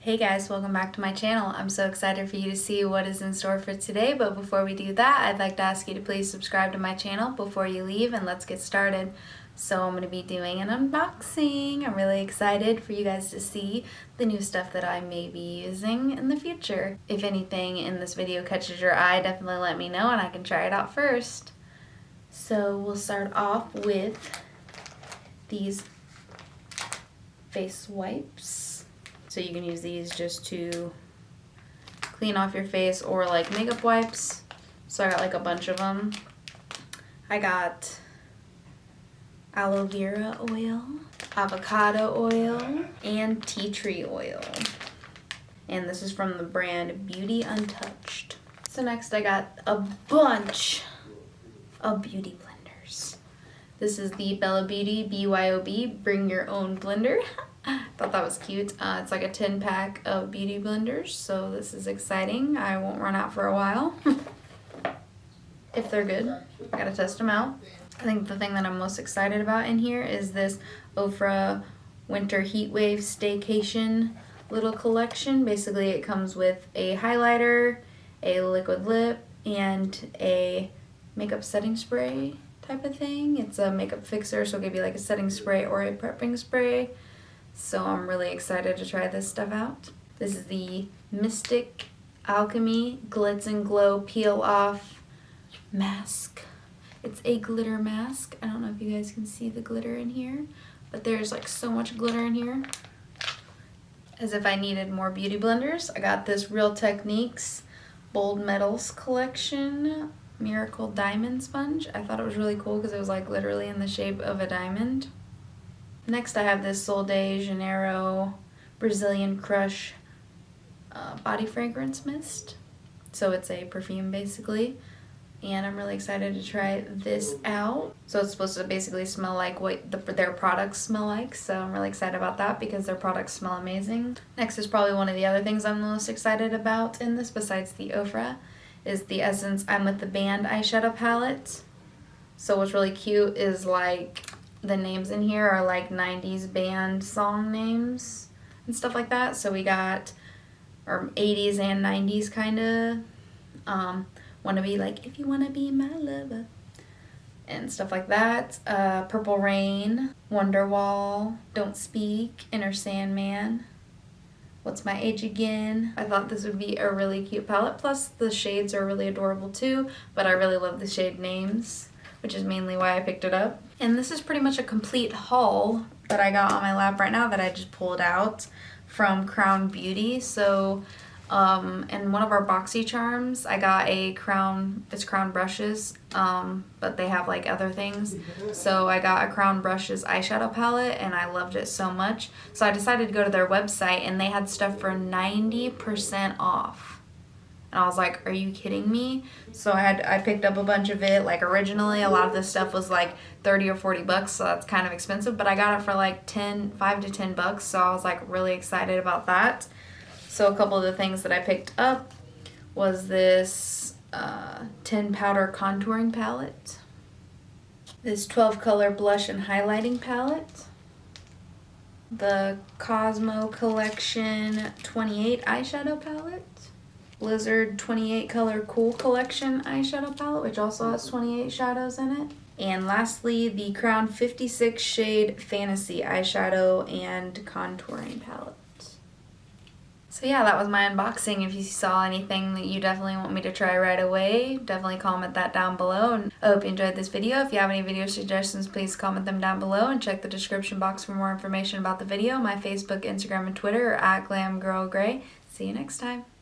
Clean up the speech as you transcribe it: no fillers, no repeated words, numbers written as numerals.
Hey guys, welcome back to my channel. I'm so excited for you to see what is in store for today, but before we do that, I'd like to ask you to please subscribe to my channel before you leave, and let's get started. So I'm going to be doing an unboxing. I'm really excited for you guys to see the new stuff that I may be using in the future. If anything in this video catches your eye, definitely let me know and I can try it out first. So we'll start off with these face wipes. So you can use these just to clean off your face or like makeup wipes. So I got like a bunch of them. I got aloe vera oil, avocado oil, and tea tree oil. And this is from the brand Beauty Untouched. So next I got a bunch of beauty blenders. This is the Bella Beauty BYOB Bring Your Own Blender. Thought that was cute. It's like a 10-pack of beauty blenders, so this is exciting. I won't run out for a while. If they're good, I gotta test them out. I think the thing that I'm most excited about in here is this Ofra Winter Heatwave Staycation little collection. Basically, it comes with a highlighter, a liquid lip, and a makeup setting spray type of thing. It's a makeup fixer, so it'll give you like a setting spray or a prepping spray. So I'm really excited to try this stuff out. This is the Mystic Alchemy Glitz and Glow Peel Off Mask. It's a glitter mask. I don't know if you guys can see the glitter in here, but there's like so much glitter in here. As if I needed more beauty blenders, I got this Real Techniques Bold Metals collection Miracle Diamond Sponge. I thought it was really cool because it was like literally in the shape of a diamond. Next I have this Sol de Janeiro Brazilian Crush body fragrance mist. So it's a perfume basically, and I'm really excited to try this out. So it's supposed to basically smell like what their products smell like, so I'm really excited about that because their products smell amazing. Next is probably one of the other things I'm most excited about in this, besides the Ofra, is the Essence I'm With The Band eyeshadow palette. So what's really cute is like the names in here are like 90s band song names and stuff like that. So we got, or 80s and 90s kind of. Wanna Be Like If You Wanna Be My Lover and stuff like that. Purple Rain, Wonderwall, Don't Speak, Inner Sandman, What's My Age Again. I thought this would be a really cute palette. Plus the shades are really adorable too, but I really love the shade names, which is mainly why I picked it up. And this is pretty much a complete haul that I got on my lap right now that I just pulled out from Crown Beauty. So in one of our boxycharms, I got a Crown, it's Crown brushes, but they have like other things. So I got a Crown brushes eyeshadow palette and I loved it so much. So I decided to go to their website and they had stuff for 90% off. And I was like, are you kidding me? So I picked up a bunch of it. Like originally, a lot of this stuff was like 30 or 40 bucks, so that's kind of expensive. But I got it for like 5 to 10 bucks, so I was like really excited about that. So a couple of the things that I picked up was this 10 powder contouring palette, this 12 color blush and highlighting palette, the Cosmo Collection 28 eyeshadow palette, Blizzard 28 color Cool Collection eyeshadow palette, which also has 28 shadows in it. And lastly, the Crown 56 shade Fantasy eyeshadow and contouring palette. So yeah, that was my unboxing. If you saw anything that you definitely want me to try right away, definitely comment that down below. And I hope you enjoyed this video. If you have any video suggestions, please comment them down below and check the description box for more information about the video. My Facebook, Instagram, and Twitter are at GlamGirl Gray. See you next time.